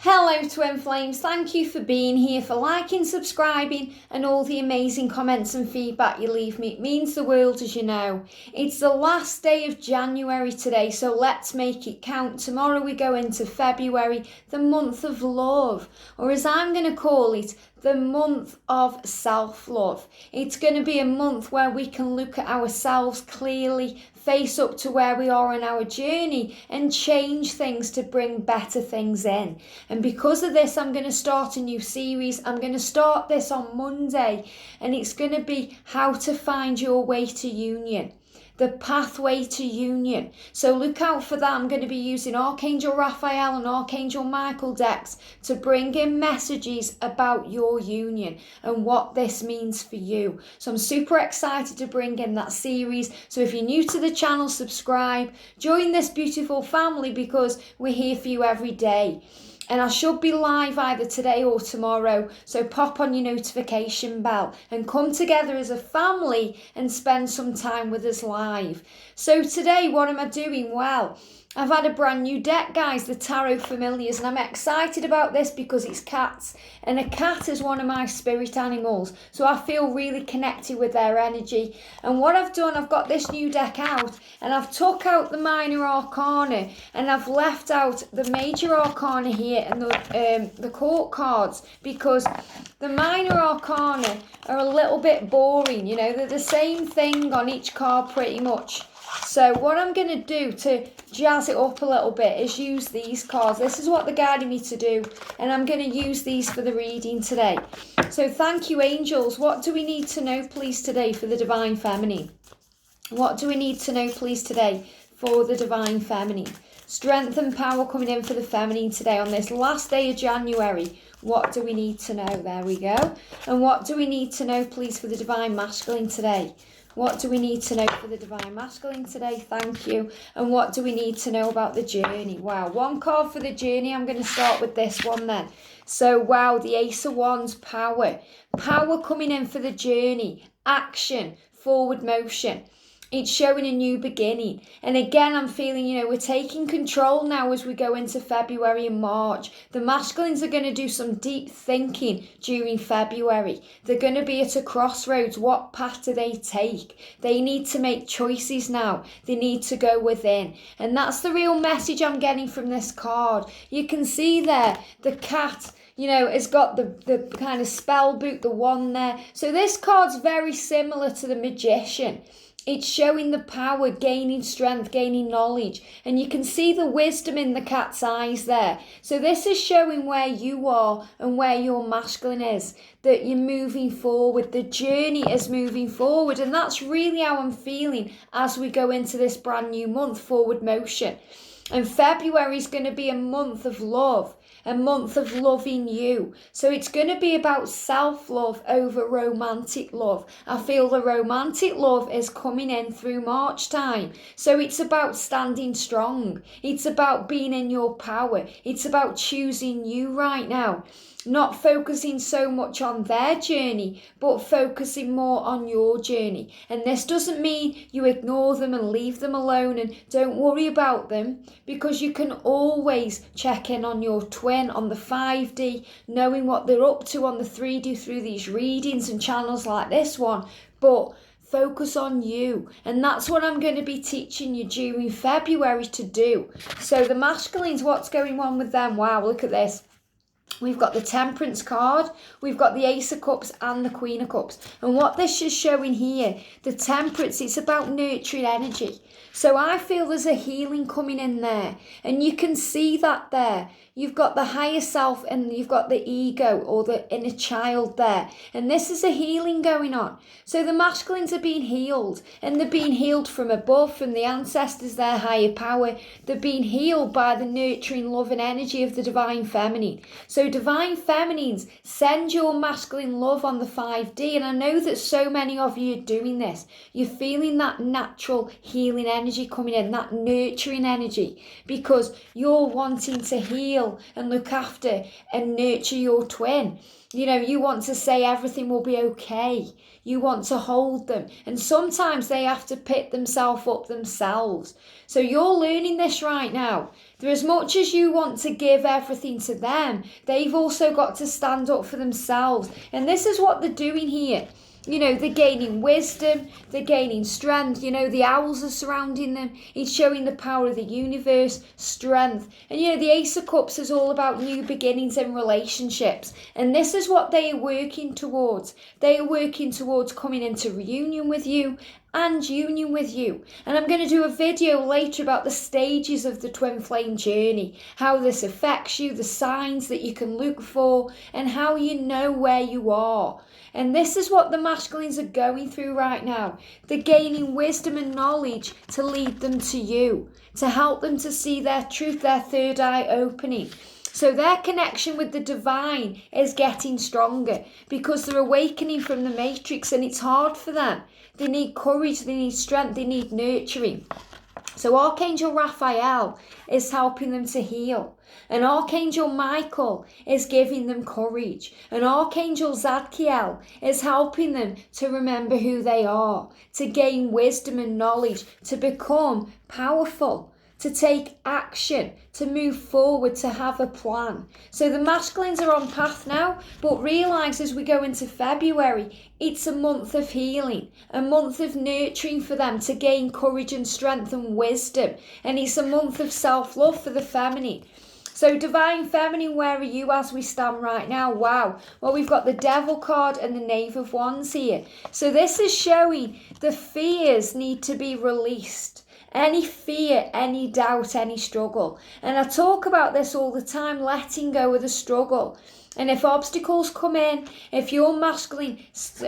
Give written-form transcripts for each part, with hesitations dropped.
Hello Twin Flames, thank you for being here, for liking, subscribing and all the amazing comments and feedback you leave me. It means the world, as you know. It's the last day of January today, so let's make it count. Tomorrow we go into February, the month of love, or as I'm going to call it, the month of self-love. It's going to be a month where we can look at ourselves clearly, face up to where we are on our journey and change things to bring better things in. And because of this, I'm going to start a new series. I'm going to start this on Monday, and it's going to be how to find your way to union. The pathway to union. So look out for that. I'm going to be using Archangel Raphael and Archangel Michael decks to bring in messages about your union and what this means for you. So I'm super excited to bring in that series. So if you're new to the channel, subscribe, join this beautiful family because we're here for you every day. And I should be live either today or tomorrow, so pop on your notification bell and come together as a family and spend some time with us live. So today, what am I doing? Well, I've had a brand new deck, guys, the Tarot Familiars, and I'm excited about this because it's cats, and a cat is one of my spirit animals, so I feel really connected with their energy. And what I've done, I've got this new deck out, and I've took out the minor arcana, and I've left out the major arcana here and the court cards, because the minor arcana are a little bit boring, you know, they're the same thing on each card pretty much. So what I'm going to do to jazz it up a little bit is use these cards. This is what they're guiding me to do, and I'm going to use these for the reading today. So thank you, angels. What do we need to know, please, today for the Divine Feminine? What do we need to know, please, today for the Divine Feminine? Strength and power coming in for the feminine today on this last day of January. What do we need to know? There we go. And what do we need to know, please, for the Divine Masculine today? What do we need to know for the Divine Masculine today? Thank you. And what do we need to know about the journey? Wow, one card for the journey. I'm going to start with this one then. So, wow, the Ace of Wands, power. Power coming in for the journey. Action, forward motion. It's showing a new beginning. And again, I'm feeling, you know, we're taking control now as we go into February and March. The masculines are going to do some deep thinking during February. They're going to be at a crossroads. What path do they take? They need to make choices now. They need to go within. And that's the real message I'm getting from this card. You can see there, the cat, you know, it's got the kind of spell book, the wand there. So this card's very similar to the Magician. It's showing the power, gaining strength, gaining knowledge. And you can see the wisdom in the cat's eyes there. So this is showing where you are and where your masculine is. That you're moving forward. The journey is moving forward. And that's really how I'm feeling as we go into this brand new month, forward motion. And February is going to be a month of love. A month of loving you. So it's going to be about self-love over romantic love. I feel the romantic love is coming in through March time. So it's about standing strong. It's about being in your power. It's about choosing you right now. Not focusing so much on their journey, but focusing more on your journey. And this doesn't mean you ignore them and leave them alone and don't worry about them, because you can always check in on your twin on the 5D, knowing what they're up to on the 3D through these readings and channels like this one. But focus on you. And that's what I'm going to be teaching you during February to do. So the masculines, what's going on with them? Wow, look at this. We've got the Temperance card, we've got the Ace of Cups and the Queen of Cups. And what this is showing here, the Temperance, it's about nurturing energy. So I feel there's a healing coming in there. And you can see that there. You've got the higher self and you've got the ego or the inner child there. And this is a healing going on. So the masculines are being healed. And they're being healed from above, from the ancestors, their higher power. They're being healed by the nurturing love and energy of the Divine Feminine. So Divine Feminines, send your masculine love on the 5D. And I know that so many of you are doing this. You're feeling that natural healing energy coming in, that nurturing energy, because you're wanting to heal and look after and nurture your twin. You know, you want to say everything will be okay. You want to hold them. And sometimes they have to pick themselves up themselves. So you're learning this right now. They're as much as you want to give everything to them, they've also got to stand up for themselves. And this is what they're doing here. They're gaining wisdom, they're gaining strength. The owls are surrounding them. It's showing the power of the universe, strength. And the Ace of Cups is all about new beginnings and relationships. And this is what they are working towards. They are working towards coming into reunion with you and union with you. And I'm going to do a video later about the stages of the twin flame journey, how this affects you, the signs that you can look for, and how you know where you are. And this is what the masculines are going through right now. They're gaining wisdom and knowledge to lead them to you, to help them to see their truth, their third eye opening. So their connection with the divine is getting stronger because they're awakening from the matrix, and it's hard for them. They need courage, they need strength, they need nurturing. So Archangel Raphael is helping them to heal. And Archangel Michael is giving them courage. And Archangel Zadkiel is helping them to remember who they are, to gain wisdom and knowledge, to become powerful, to take action, to move forward, to have a plan. So the masculines are on path now, but realise as we go into February, it's a month of healing, a month of nurturing for them to gain courage and strength and wisdom. And it's a month of self-love for the feminine. So Divine Feminine, where are you as we stand right now? Wow. Well, we've got the Devil card and the Knave of Wands here. So this is showing the fears need to be released. Any fear, any doubt, any struggle. And I talk about this all the time, letting go of the struggle. And if obstacles come in, if your masculine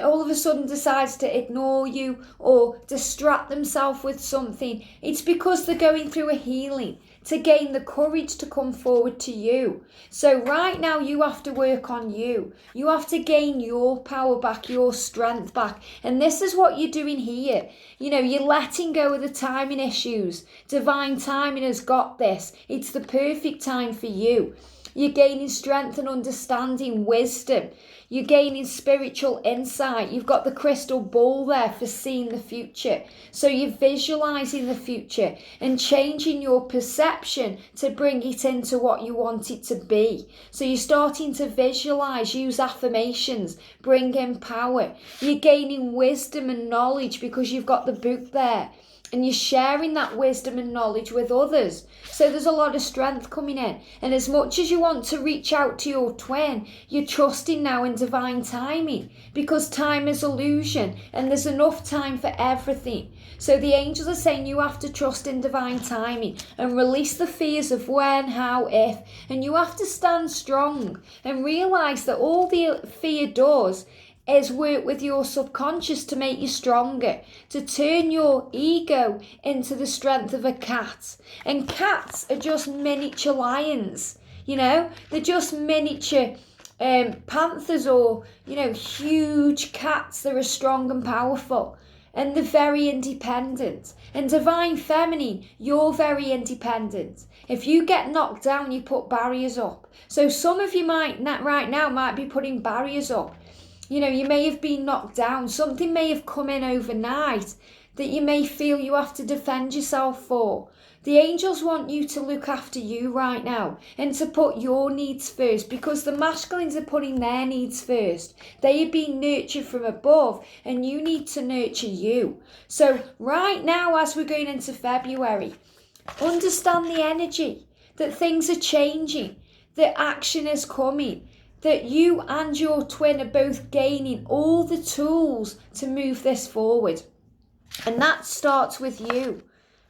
all of a sudden decides to ignore you or distract themselves with something, it's because they're going through a healing to gain the courage to come forward to you. So right now you have to work on you. You have to gain your power back, your strength back. And this is what you're doing here. You're letting go of the timing issues. Divine timing has got this. It's the perfect time for you. You're gaining strength and understanding, wisdom. You're gaining spiritual insight. You've got the crystal ball there for seeing the future. So you're visualizing the future and changing your perception to bring it into what you want it to be. So you're starting to visualize, use affirmations, bring in power. You're gaining wisdom and knowledge because you've got the book there. And you're sharing that wisdom and knowledge with others. So there's a lot of strength coming in. And as much as you want to reach out to your twin, you're trusting now in divine timing. Because time is illusion. And there's enough time for everything. So the angels are saying you have to trust in divine timing. And release the fears of when, how, if. And you have to stand strong. And realise that all the fear does is work with your subconscious to make you stronger, to turn your ego into the strength of a cat. And cats are just miniature lions, they're just miniature panthers or, huge cats that are strong and powerful. And they're very independent. And Divine Feminine, you're very independent. If you get knocked down, you put barriers up. So some of you right now might be putting barriers up. You may have been knocked down. Something may have come in overnight that you may feel you have to defend yourself for. The angels want you to look after you right now and to put your needs first, because the masculines are putting their needs first. They are being nurtured from above and you need to nurture you. So right now, as we're going into February, understand the energy, that things are changing, that action is coming, that you and your twin are both gaining all the tools to move this forward. And that starts with you.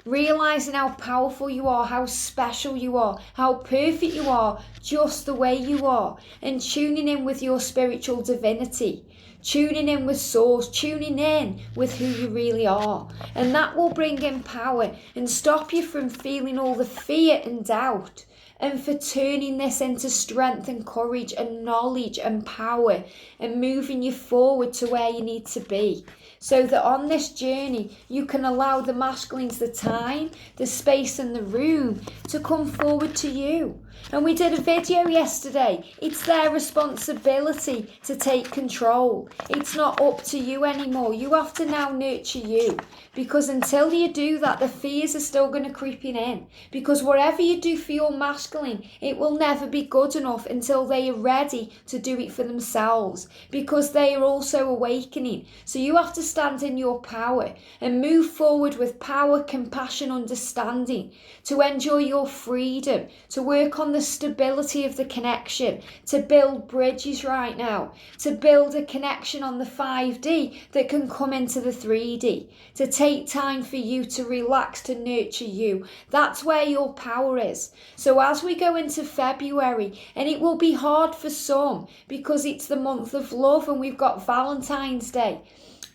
Realising how powerful you are, how special you are, how perfect you are, just the way you are. And tuning in with your spiritual divinity. Tuning in with source, tuning in with who you really are. And that will bring in power and stop you from feeling all the fear and doubt. And for turning this into strength and courage and knowledge and power and moving you forward to where you need to be. So that on this journey, you can allow the masculines the time, the space and the room to come forward to you. And we did a video yesterday. It's their responsibility to take control. It's not up to you anymore. You have to now nurture you. Because until you do that, the fears are still going to creeping in. Because whatever you do for your masculine, it will never be good enough until they are ready to do it for themselves. Because they are also awakening. So you have to stand in your power and move forward with power, compassion, understanding, to enjoy your freedom, to work on the stability of the connection, to build bridges right now, to build a connection on the 5D that can come into the 3D, to take time for you to relax, to nurture you. That's where your power is. So as we go into February, and it will be hard for some because it's the month of love and we've got Valentine's Day.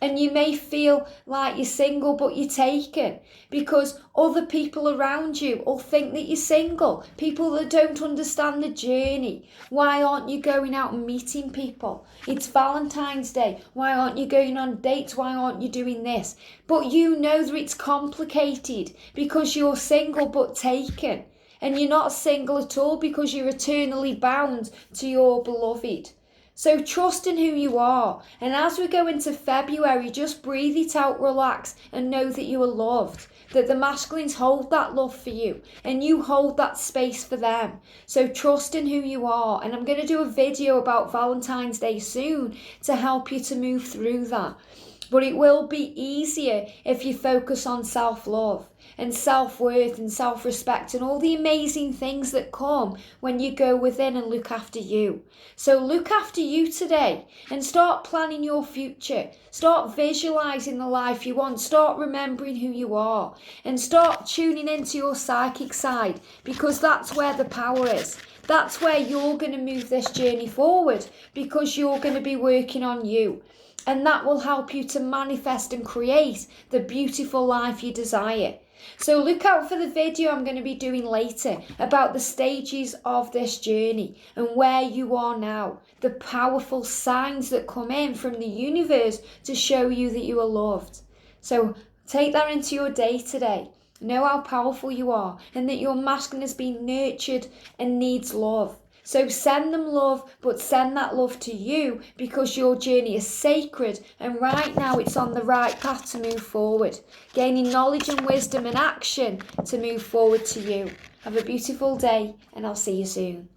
And you may feel like you're single, but you're taken because other people around you will think that you're single. People that don't understand the journey. Why aren't you going out and meeting people? It's Valentine's Day. Why aren't you going on dates? Why aren't you doing this? But you know that it's complicated because you're single but taken. And you're not single at all because you're eternally bound to your beloved. So trust in who you are. And as we go into February, just breathe it out, relax, and know that you are loved. That the masculines hold that love for you and you hold that space for them. So trust in who you are. And I'm going to do a video about Valentine's Day soon to help you to move through that. But it will be easier if you focus on self-love and self-worth and self-respect and all the amazing things that come when you go within and look after you. So look after you today and start planning your future. Start visualizing the life you want. Start remembering who you are and start tuning into your psychic side because that's where the power is. That's where you're going to move this journey forward because you're going to be working on you. And that will help you to manifest and create the beautiful life you desire. So look out for the video I'm going to be doing later about the stages of this journey and where you are now. The powerful signs that come in from the universe to show you that you are loved. So take that into your day today. Know how powerful you are and that your masculine has been nurtured and needs love. So send them love, but send that love to you because your journey is sacred and right now it's on the right path to move forward, gaining knowledge and wisdom and action to move forward to you. Have a beautiful day and I'll see you soon.